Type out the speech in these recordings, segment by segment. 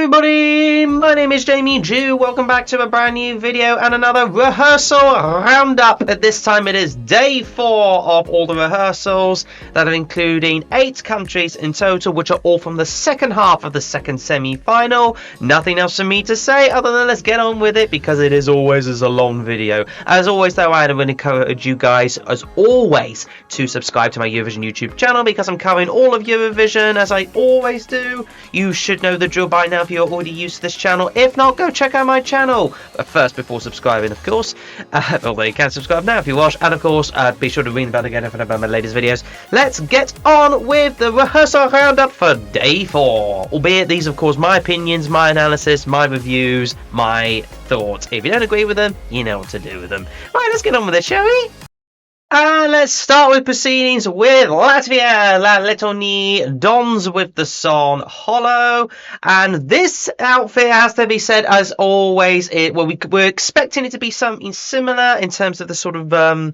everybody, my name is Jamie Jew. Welcome back to a brand new video and another rehearsal roundup. At this time it is day 4 of all the rehearsals that are including 8 countries in total, which are all from the second half of the second semi-final. Nothing else for me to say other than let's get on with it, because it is always a long video. As always though, I would encourage you guys as always to subscribe to my Eurovision YouTube channel, because I'm covering all of Eurovision as I always do. You should know the drill by now if you're already used to this channel. If not, go check out my channel first before subscribing, of course. Although you can subscribe now if you wish, and of course be sure to ring the bell again if you know about my latest videos. Let's get on with the rehearsal roundup for day 4, albeit these of course my opinions, my analysis, my reviews, my thoughts. If you don't agree with them, you know what to do with them. Right, let's get on with it, shall we? And let's start with proceedings with Latvia. La Lettonie dons with the song Hollow. And this outfit has to be said, as always, we're expecting it to be something similar in terms of the sort of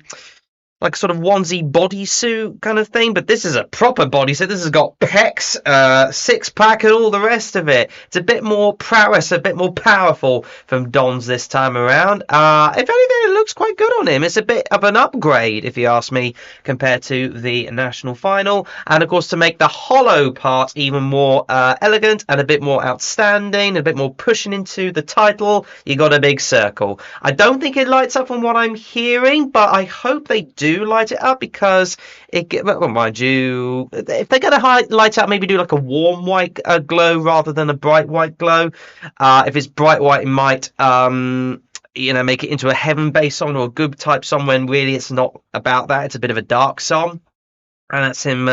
like sort of onesie bodysuit kind of thing, but this is a proper bodysuit. This has got pecs, 6-pack, and all the rest of it. It's a bit more prowess, a bit more powerful from Dons this time around. If anything, it looks quite good on him. It's a bit of an upgrade, if you ask me, compared to the national final. And of course, to make the hollow part even more elegant and a bit more outstanding, a bit more pushing into the title, you got a big circle. I don't think it lights up from what I'm hearing, but I hope they do light it up, because well, mind you, if they're going to light up, maybe do like a warm white glow rather than a bright white glow. If it's bright white, it might make it into a heaven-based song or a good type song, when really it's not about that. It's a bit of a dark song, and that's him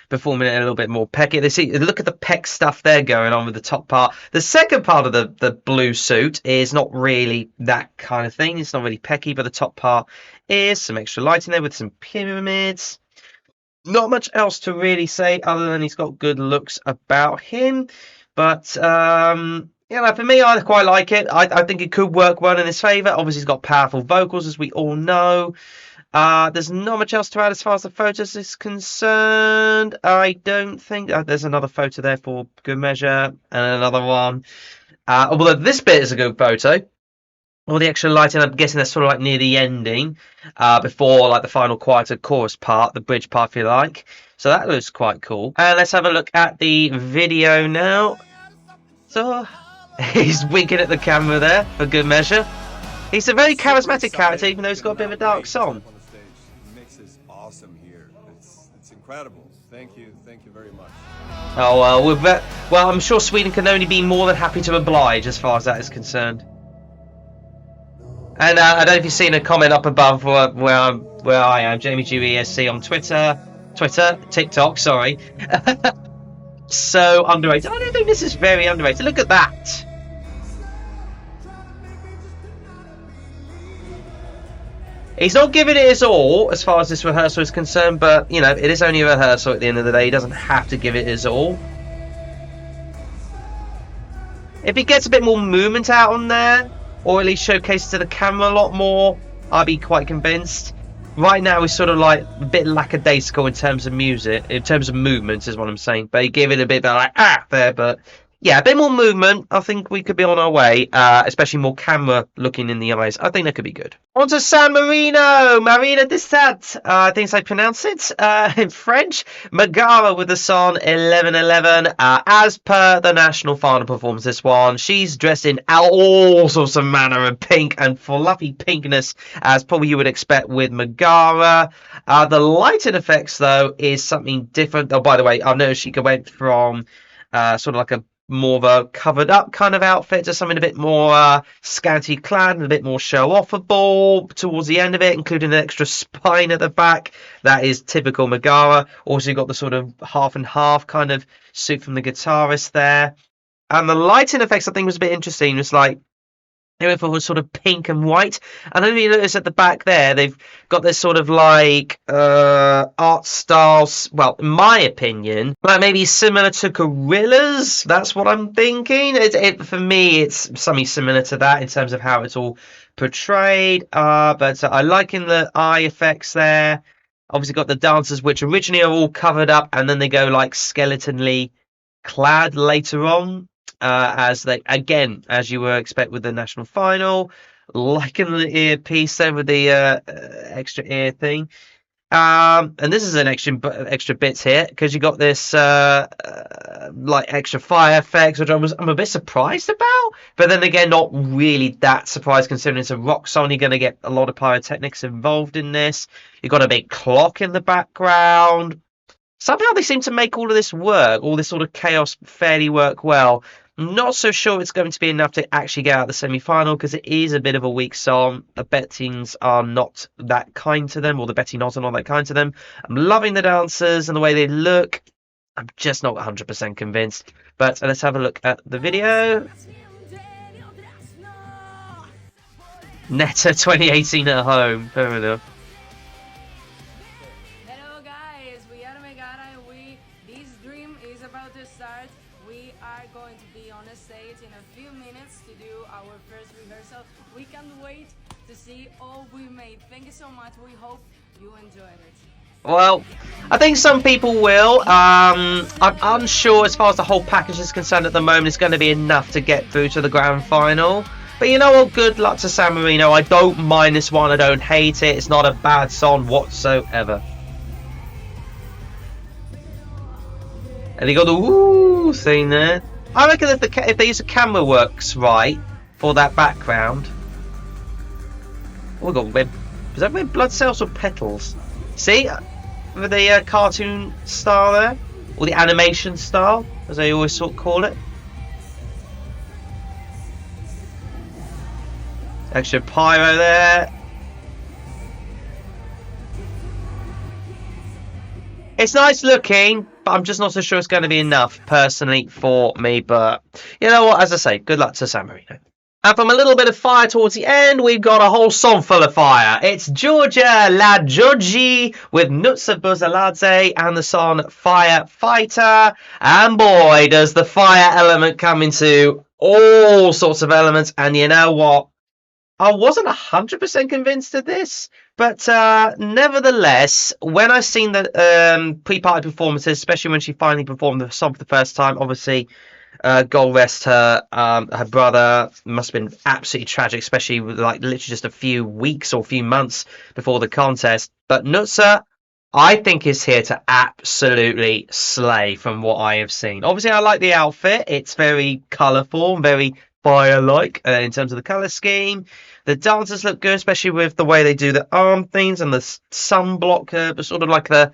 performing it a little bit more pecky. Look at the pec stuff there going on with the top part. The second part of the blue suit is not really that kind of thing. It's not really pecky, but the top part is some extra lighting there with some pyramids. Not much else to really say other than he's got good looks about him. But for me, I quite like it. I think it could work well in his favour. Obviously, he's got powerful vocals, as we all know. There's not much else to add as far as the photos is concerned. I don't think there's another photo there for good measure, and another one. Although this bit is a good photo. All the extra lighting, I'm guessing that's sort of like near the ending, before like the final quieter chorus part, the bridge part, if you like. So that looks quite cool. And let's have a look at the video now. So he's winking at the camera there for good measure. He's a very charismatic character, even though he's got a bit of a dark song. The mix is awesome here. It's incredible. Thank you very much. Oh well, I'm sure Sweden can only be more than happy to oblige as far as that is concerned. And I don't know if you've seen a comment up above where I am, Jamie Jew ESC on TikTok, sorry. So underrated. I don't think this is very underrated. Look at that. He's not giving it his all as far as this rehearsal is concerned, but, you know, it is only a rehearsal at the end of the day. He doesn't have to give it his all. If he gets a bit more movement out on there, or at least showcases to the camera a lot more, I'd be quite convinced. Right now, he's sort of like a bit lackadaisical in terms of music, in terms of movements, is what I'm saying. But he gave it a bit of like, there, but... yeah, a bit more movement. I think we could be on our way, especially more camera looking in the eyes. I think that could be good. On to San Marino. Marina Dissat. I think I pronounce it in French. Megara with the song 1111. As per the national final performance, this one, she's dressed in all sorts of manner of pink and fluffy pinkness, as probably you would expect with Megara. The lighting effects, though, is something different. Oh, by the way, I noticed she went from sort of like a more of a covered up kind of outfit to something a bit more scanty clad and a bit more show offable towards the end of it, including an extra spine at the back. That is typical Megara. Also, you've got the sort of half and half kind of suit from the guitarist there. And the lighting effects, I think, was a bit interesting. It's like they went for sort of pink and white. And then you notice at the back there, they've got this sort of like art styles. Well, in my opinion, like maybe similar to Gorillas. That's what I'm thinking. For me, it's something similar to that in terms of how it's all portrayed. But I like in the eye effects there. Obviously got the dancers, which originally are all covered up, and then they go like skeletonly clad later on. as they, again, as you would expect with the national final, like in the earpiece there with the extra ear thing. And this is an extra bits here because you got this like extra fire effects, which I'm a bit surprised about, but then again, not really that surprised considering it's a rock song. You're going to get a lot of pyrotechnics involved in this. You've got a big clock in the background. Somehow they seem to make all of this work, all this sort of chaos fairly work well. I'm not so sure it's going to be enough to actually get out the semi-final because it is a bit of a weak song. The bettings are not that kind to them, or the betting odds are not that kind to them. I'm loving the dancers and the way they look. I'm just not 100% convinced. But let's have a look at the video. Netta 2018 at home. Fair enough. We are going to be on a stage in a few minutes to do our first rehearsal. We can't wait to see all we made. Thank you so much. We hope you enjoyed it. Well, I think some people will. I'm unsure as far as the whole package is concerned at the moment. It's going to be enough to get through to the grand final. But you know what? Good luck to San Marino. I don't mind this one. I don't hate it. It's not a bad song whatsoever. And they got the woo thing there. I reckon if they use the camera works right for that background. Oh, we got red. Is that red blood cells or petals? See, with the cartoon style there, or the animation style, as they always sort of call it. Extra pyro there. It's nice looking, but I'm just not so sure it's going to be enough, personally, for me. But, you know what, as I say, good luck to San Marino. And from a little bit of fire towards the end, we've got a whole song full of fire. It's Georgia La Giorgi with Nutsa Buzaladze and the song Firefighter. And boy, does the fire element come into all sorts of elements. And you know what? I wasn't 100% convinced of this, but nevertheless, when I've seen the pre-party performances, especially when she finally performed the song for the first time, obviously, God rest her, her brother must have been absolutely tragic, especially with like literally just a few weeks or a few months before the contest. But Nutsa, I think, is here to absolutely slay from what I have seen. Obviously, I like the outfit. It's very colourful, very fire-like in terms of the colour scheme. The dancers look good, especially with the way they do the arm things and the sunblock, but sort of like a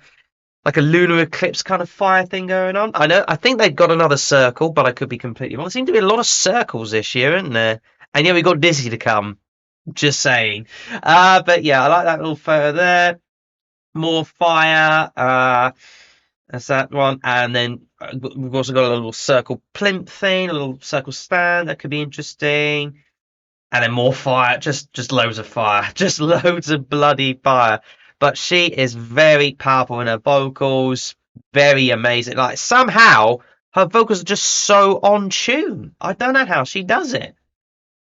lunar eclipse kind of fire thing going on. I think they've got another circle, but I could be completely wrong. There seem to be a lot of circles this year, isn't there? And yeah, we got Dizzy to come. Just saying. But yeah, I like that little photo there. More fire. That's that one. And then we've also got a little circle plinth thing, a little circle stand. That could be interesting. And then more fire. Just loads of fire. Just loads of bloody fire. But she is very powerful in her vocals. Very amazing. Like, somehow, her vocals are just so on tune. I don't know how she does it.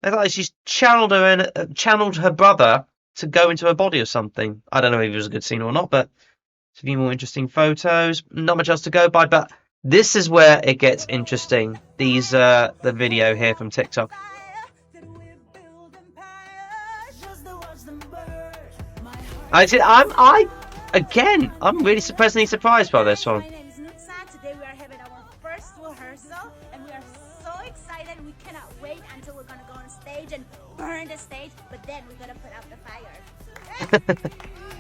It's like she's channeled her brother to go into her body or something. I don't know if it was a good scene or not, but it's a few more interesting photos. Not much else to go by, but this is where it gets interesting. These the video here from TikTok. I'm really pleasantly surprised by this one. My name is Nutsa. Today we are having our first rehearsal, and we are so excited. We cannot wait until we're gonna go on stage and burn the stage, but then we're gonna put out the fire.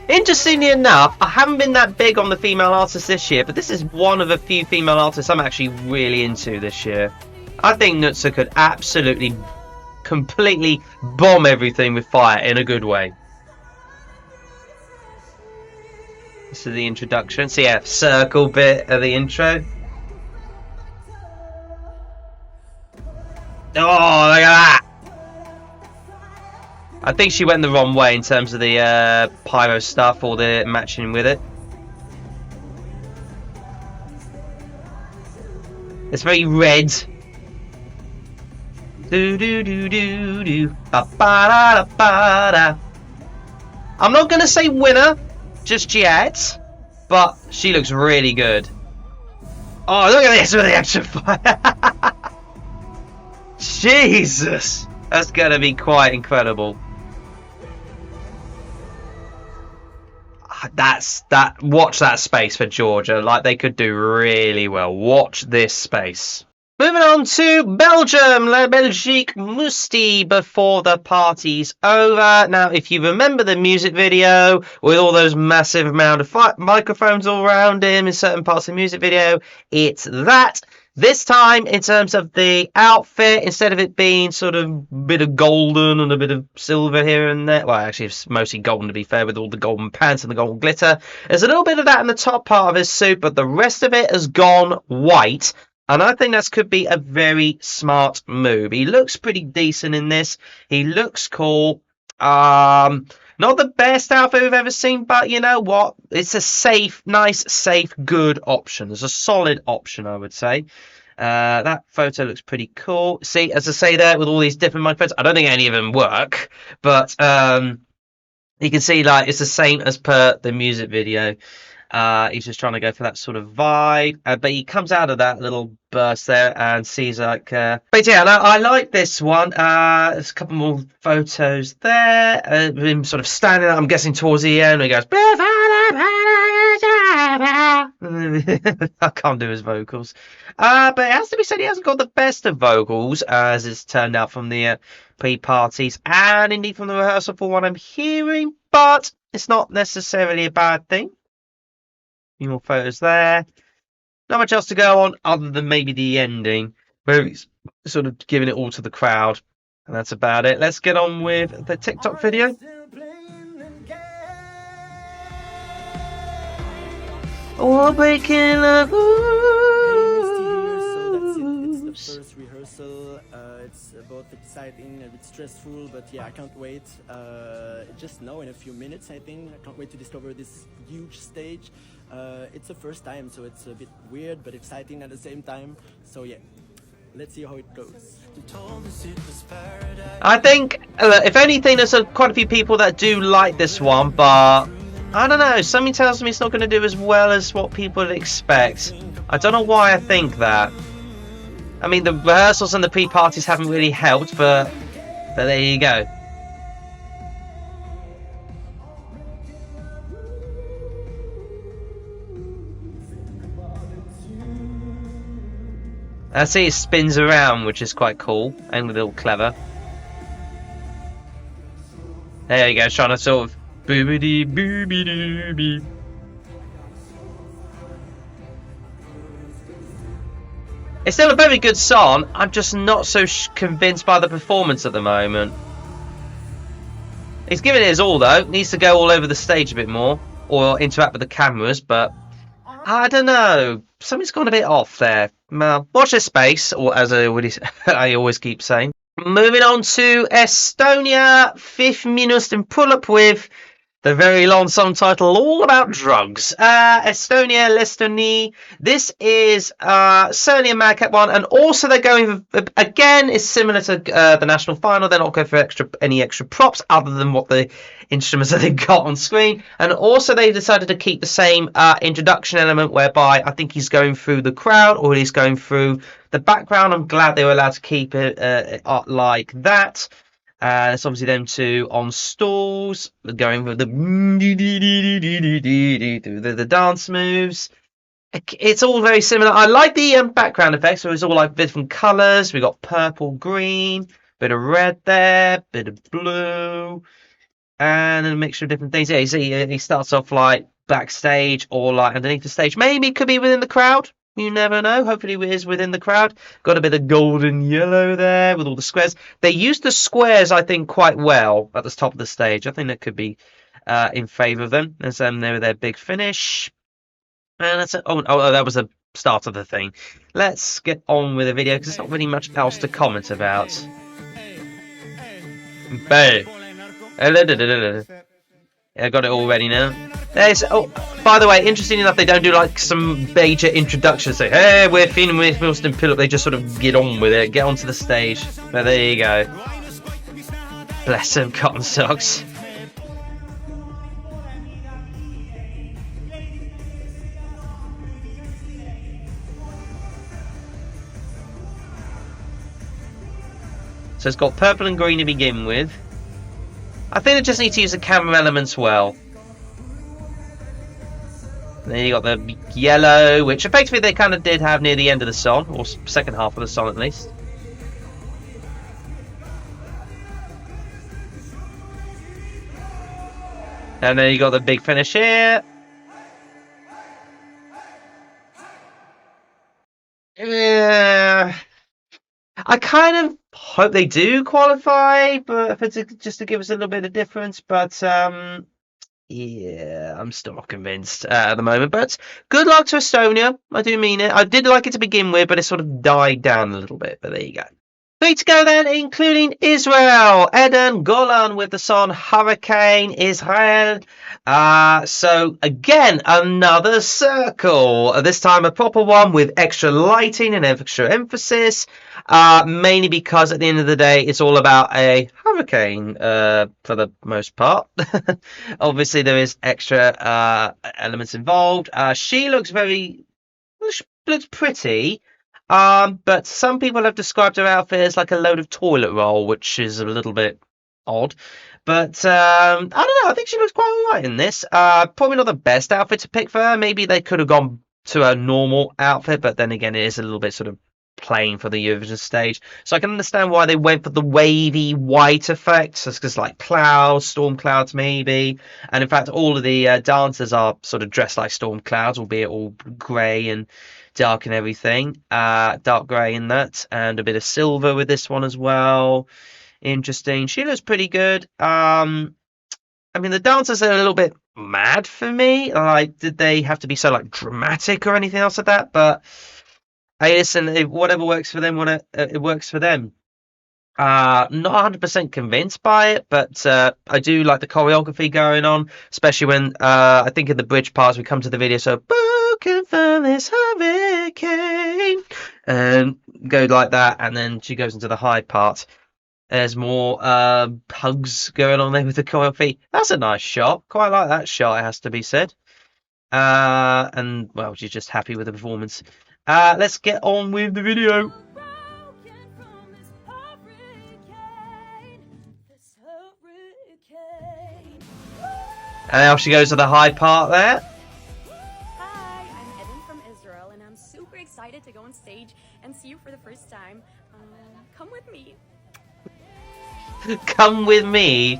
Interestingly enough, I haven't been that big on the female artists this year, but this is one of a few female artists I'm actually really into this year. I think Nutsa could absolutely, completely bomb everything with fire in a good way. This is the introduction. So yeah, circle bit of the intro. Oh, look at that! I think she went the wrong way in terms of the pyro stuff or the matching with it. It's very red. Do do do do do. Ba ba da ba da. I'm not gonna say winner just yet, but she looks really good. Oh, look at this with the extra fire. Jesus! That's gonna be quite incredible. Watch that space for Georgia. Like, they could do really well. Watch this space. Moving on to Belgium, La Belgique Musti before the party's over. Now, if you remember the music video with all those massive amount of microphones all around him in certain parts of the music video, it's that. This time, in terms of the outfit, instead of it being sort of a bit of golden and a bit of silver here and there, well, actually, it's mostly golden to be fair, with all the golden pants and the golden glitter. There's a little bit of that in the top part of his suit, but the rest of it has gone white. And I think that could be a very smart move. He looks pretty decent in this. He looks cool. Not the best outfit we've ever seen, but you know what? It's a safe, nice, safe, good option. It's a solid option, I would say. That photo looks pretty cool. See, as I say there, with all these different microphones, I don't think any of them work, but you can see like it's the same as per the music video. He's just trying to go for that sort of vibe, but he comes out of that little burst there and sees like but yeah, I like this one. There's a couple more photos there, him sort of standing up, I'm guessing towards the end, where he goes I can't do his vocals, but it has to be said he hasn't got the best of vocals, as it's turned out from the pre-parties and indeed from the rehearsal for what I'm hearing, but it's not necessarily a bad thing. Few more photos there. Not much else to go on other than maybe the ending, where he's sort of giving it all to the crowd. And that's about it. Let's get on with the TikTok video. Oh, breaking up. It's the first rehearsal. It's both exciting, a bit stressful, but yeah, I can't wait. Just now in a few minutes, I think. I can't wait to discover this huge stage. It's the first time, so it's a bit weird but exciting at the same time. So yeah, let's see how it goes. I think, if anything, there's quite a few people that do like this one, but I don't know. Something tells me it's not going to do as well as what people would expect. I don't know why I think that. I mean, the rehearsals and the pre-parties haven't really helped, but there you go. I see it spins around, which is quite cool and a little clever. There you go, trying to sort of boobity boobity doobie. It's still a very good song. I'm just not so convinced by the performance at the moment. He's giving it his all though. Needs to go all over the stage a bit more or interact with the cameras, but I don't know. Something's gone a bit off there. Well, watch this space, or as I always keep saying. Moving on to Estonia, 5 minutes in pull-up with the very long song title, all about drugs. Estonia, l'Estonie. This is certainly a madcap one, and also they're going for, again, it's similar to the national final. They're not going for any extra props other than what the instruments that they got on screen, and also they decided to keep the same introduction element, whereby I think he's going through the crowd or he's going through the background. I'm glad they were allowed to keep it like that. It's obviously them two on stools, going with the dance moves. It's all very similar. I like the background effects, so it's all like different colours. We got purple, green, bit of red there, bit of blue, and a mixture of different things. Yeah, you see, he starts off like backstage or like underneath the stage. Maybe it could be within the crowd. You never know. Hopefully it is within the crowd. Got a bit of golden yellow there with all the squares. They used the squares, I think, quite well at the top of the stage. I think that could be in favour of them. As they were their big finish. And that's it. Oh, that was the start of the thing. Let's get on with the video because there's not really much else to comment about. Bang. I got it all ready now. There's, oh, by the way, interesting enough, they don't do like some major introduction. Say, hey, we're feeling with Wilson Phillip. They just sort of get on with it, get onto the stage. But there you go. Bless them cotton socks. So it's got purple and green to begin with. I think they just need to use the camera elements well. And then you got the yellow, which effectively they kind of did have near the end of the song, or second half of the song at least. And then you got the big finish here. Yeah. I kind of hope they do qualify, but if it's just to give us a little bit of difference. But yeah, I'm still not convinced at the moment. But good luck to Estonia. I do mean it. I did like it to begin with, but it sort of died down a little bit. But there you go. 3 to go then, including Israel. Eden Golan with the song Hurricane Israel. So again, another circle. This time a proper one with extra lighting and extra emphasis. Mainly because at the end of the day, it's all about a hurricane for the most part. Obviously, there is extra elements involved. She looks looks pretty. But some people have described her outfit as like a load of toilet roll, which is a little bit odd. But I don't know. I think she looks quite alright in this. Probably not the best outfit to pick for her. Maybe they could have gone to a normal outfit, but then again, it is a little bit sort of plain for the Eurovision stage. So I can understand why they went for the wavy white effect. So it's just like clouds, storm clouds maybe. And in fact, all of the dancers are sort of dressed like storm clouds, albeit all grey and dark and everything. Dark grey in that, and a bit of silver with this one as well. Interesting. She looks pretty good. I mean, the dancers are a little bit mad for me. Like, did they have to be so like dramatic or anything else like that? But hey, listen, whatever works for them, it works for them. Not 100% convinced by it, but I do like the choreography going on, especially when I think in the bridge parts we come to the video. So, broken from this hurricane, and go like that, and then she goes into the high part. There's more hugs going on there with the choreography. That's a nice shot. Quite like that shot, it has to be said. And well, she's just happy with the performance. Let's get on with the video. And now she goes to the high part there. Hi, I'm Eden from Israel, and I'm super excited to go on stage and see you for the first time. Come with me. Come with me.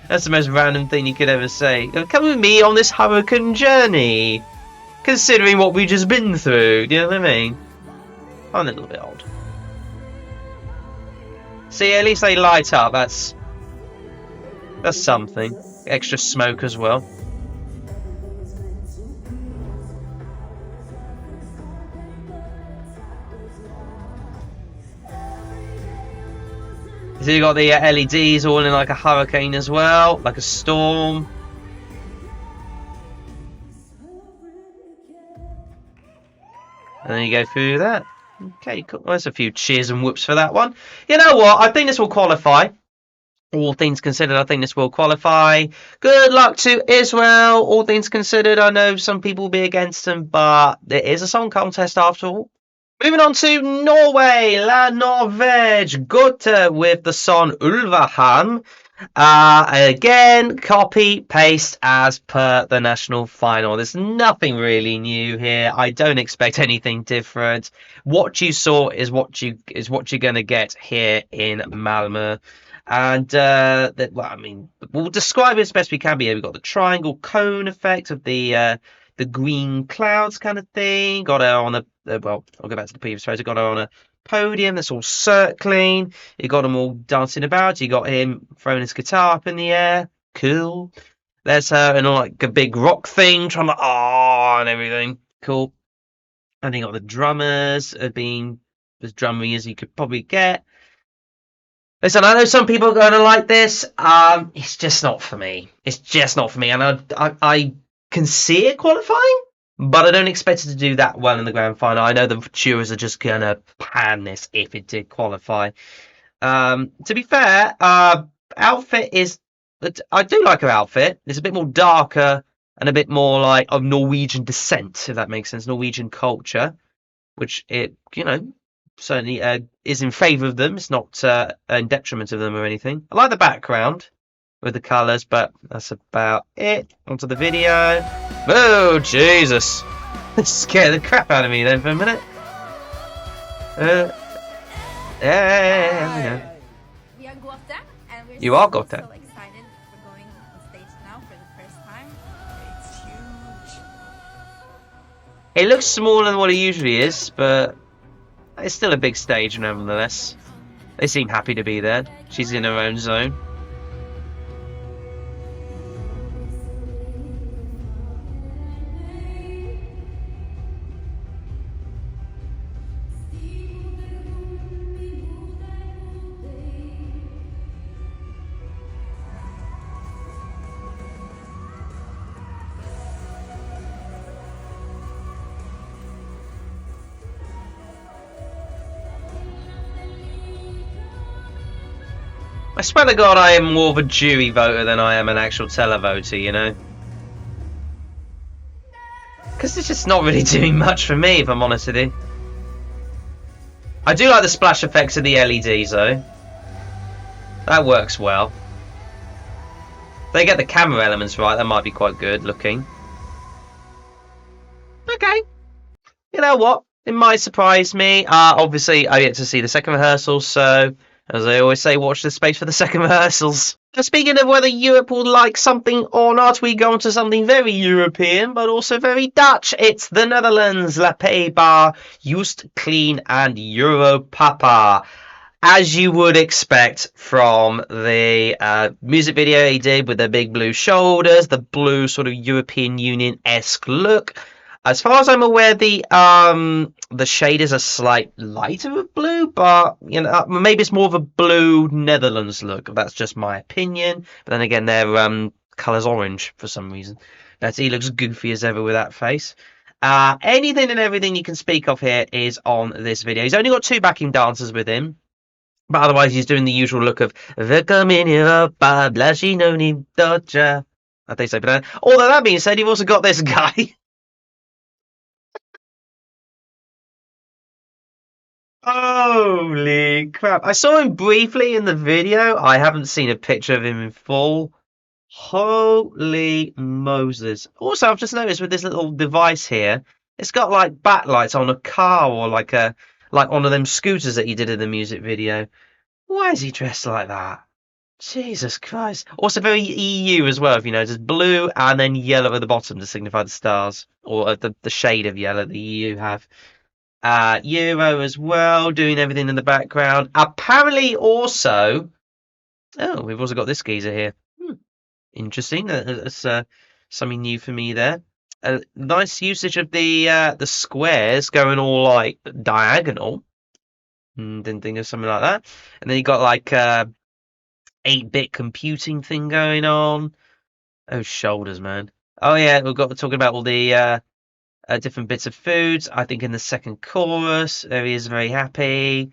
That's the most random thing you could ever say. Come with me on this hurricane journey. Considering what we've just been through. Do you know what I mean? I'm a little bit odd. See, at least they light up. That's something. Extra smoke as well. So you got the LEDs all in like a hurricane as well, like a storm. And then you go through that. Okay, cool. There's a few cheers and whoops for that one. You know what? I think this will qualify. All things considered, I think this will qualify. Good luck to Israel. All things considered, I know some people will be against them, but it is a song contest after all. Moving on to Norway, La Norvège, Goethe with the song Ulvahan. Again, copy, paste as per the national final. There's nothing really new here. I don't expect anything different. What you saw is what you're going to get here in Malmö. And well, I mean, we'll describe it as best we can be here. We've got the triangle cone effect of the green clouds kind of thing. Got her on a well, I'll go back to the previous photo. Got her on a podium that's all circling. You got them all dancing about. You got him throwing his guitar up in the air. Cool. There's her in like a big rock thing, trying to and everything. Cool. And you got the drummers being as drummy as you could probably get. Listen, I know some people are going to like this. It's just not for me. It's just not for me. And I can see it qualifying, but I don't expect it to do that well in the grand final. I know the jurors are just going to pan this if it did qualify. To be fair, outfit is... I do like her outfit. It's a bit more darker and a bit more like of Norwegian descent, if that makes sense. Norwegian culture, which it, you know, certainly is in favour of them. It's not in detriment of them or anything. I like the background with the colours, but that's about it. Onto the video. Oh, Jesus. That scared the crap out of me then for a minute. Yeah. We are Gote, and we're You are so, Gote. so excited for going on stage now for the first time. It's huge. It looks smaller than what it usually is, but it's still a big stage nevertheless. They seem happy to be there. She's in her own zone. I swear to God, I am more of a jury voter than I am an actual televoter, you know? Because it's just not really doing much for me, if I'm honest with you. I do like the splash effects of the LEDs, though. That works well. If they get the camera elements right, that might be quite good looking. Okay. You know what? It might surprise me. Obviously, I get to see the second rehearsal, so... as I always say, watch this space for the second rehearsals. Now, speaking of whether Europe will like something or not, we go on to something very European, but also very Dutch. It's the Netherlands, La Paybar, Just Clean and Europapa. As you would expect from the music video he did with the big blue shoulders, the blue sort of European Union-esque look. As far as I'm aware, the shade is a slight lighter of blue, but you know, maybe it's more of a blue Netherlands look. That's just my opinion. But then again, their colour's orange for some reason. But he looks goofy as ever with that face. Anything and everything you can speak of here is on this video. He's only got 2 backing dancers with him. But otherwise, he's doing the usual look of "Welcome in Europa, Blazinoni Dodger." I think so. But although that being said, you've also got this guy. Holy crap. I saw him briefly in the video. I haven't seen a picture of him in full. Holy Moses. Also, I've just noticed with this little device here, it's got like backlights on a car or like one of them scooters that he did in the music video. Why is he dressed like that? Jesus Christ. Also very EU as well, if you notice. Blue and then yellow at the bottom to signify the stars. Or the shade of yellow the EU have. Euro as well, doing everything in the background. Apparently also... oh, we've also got this geezer here. Interesting. That's something new for me there. Nice usage of the squares going all like diagonal. Didn't think of something like that. And then you got like 8-bit computing thing going on. Oh, shoulders, man. Oh yeah, we've got talking about all the different bits of foods. I think in the second chorus, there he is very happy.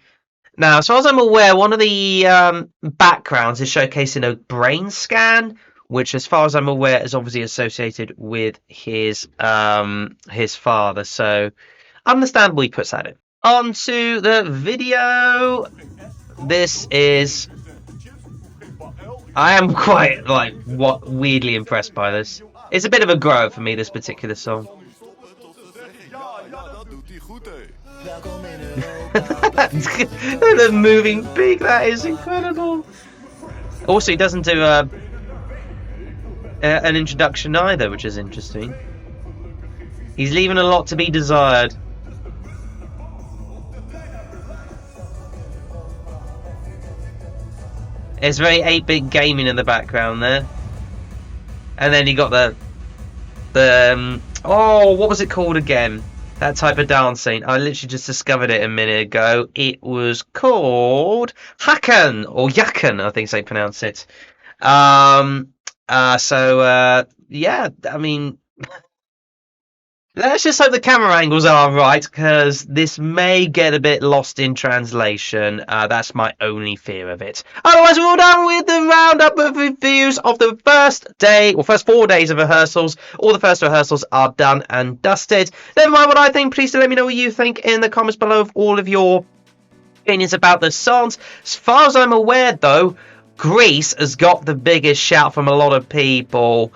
Now, as far as I'm aware, one of the backgrounds is showcasing a brain scan, which, as far as I'm aware, is obviously associated with his father. So, understandably, he puts that in. On to the video. This is... I am quite, weirdly impressed by this. It's a bit of a grow for me, this particular song. The moving pig, that is incredible. Also, he doesn't do an introduction either, which is interesting. He's leaving a lot to be desired. It's very 8-bit gaming in the background there. And then you got the oh, what was it called again? That type of dancing. I literally just discovered it a minute ago. It was called Hakan or Yakan, I think they pronounce it. Yeah, I mean, let's just hope the camera angles are right, because this may get a bit lost in translation. That's my only fear of it. Otherwise, we're all done with the roundup of reviews of the first 4 days of rehearsals. All the first rehearsals are done and dusted. Never mind what I think. Please do let me know what you think in the comments below of all of your opinions about the songs. As far as I'm aware, though, Greece has got the biggest shout from a lot of people.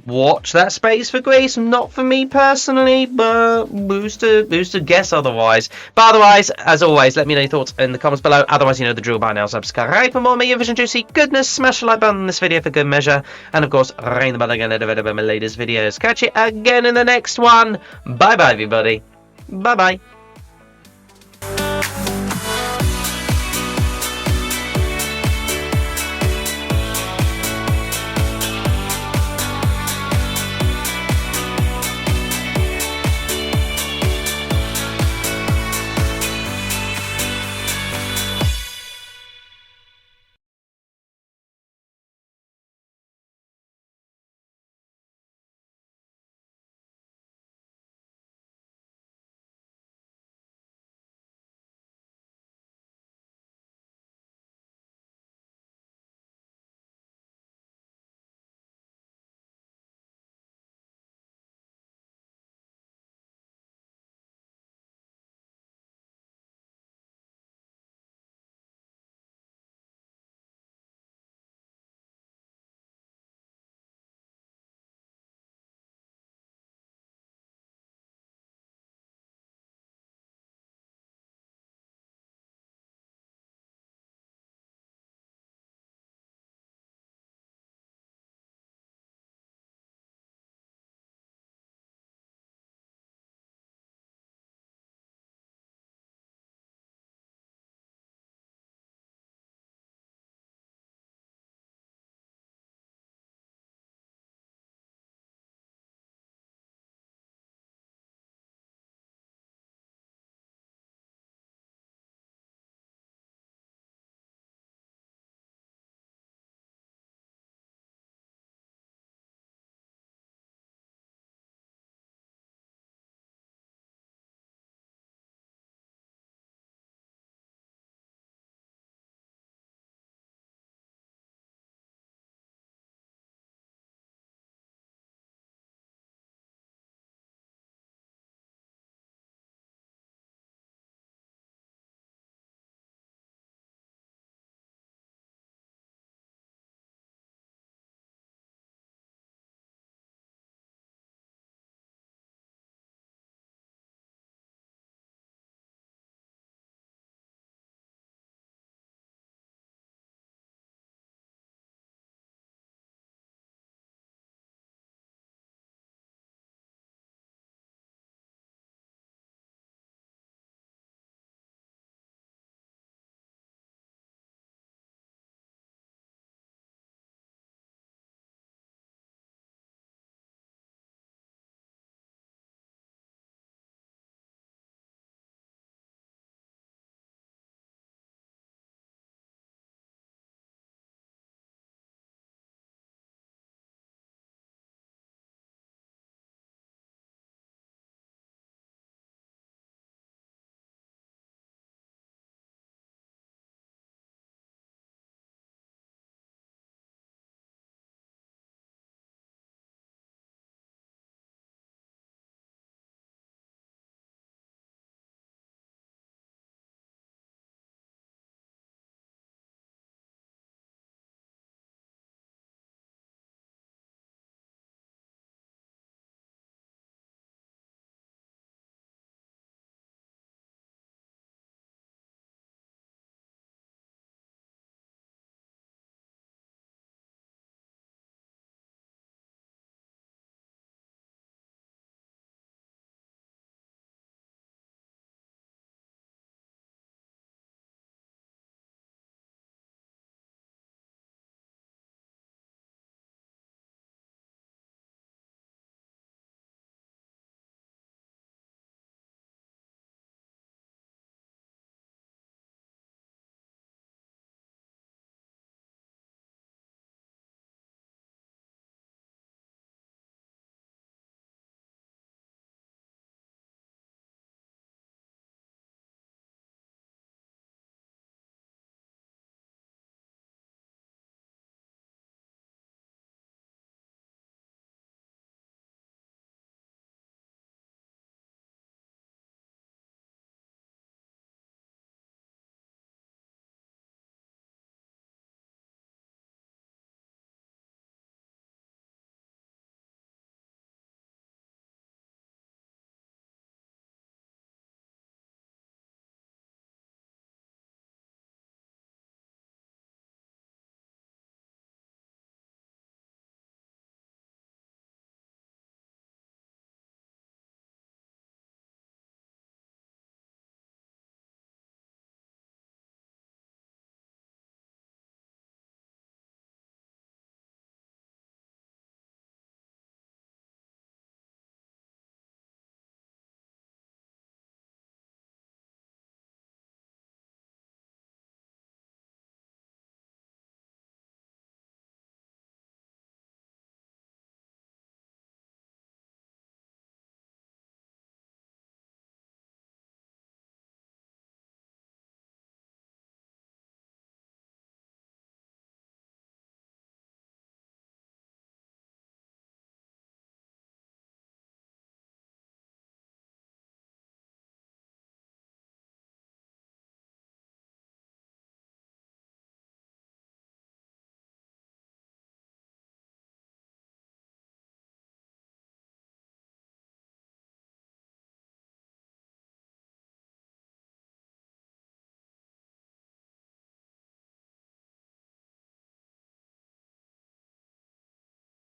Watch that space for Greece. Not for me personally, but who's to guess otherwise? But otherwise, as always, let me know your thoughts in the comments below. Otherwise, you know the drill by now. Subscribe for more Eurovision juicy goodness. Smash the like button on this video for good measure. And of course, ring the bell again to notify my latest videos. Catch you again in the next one. Bye bye, everybody. Bye bye.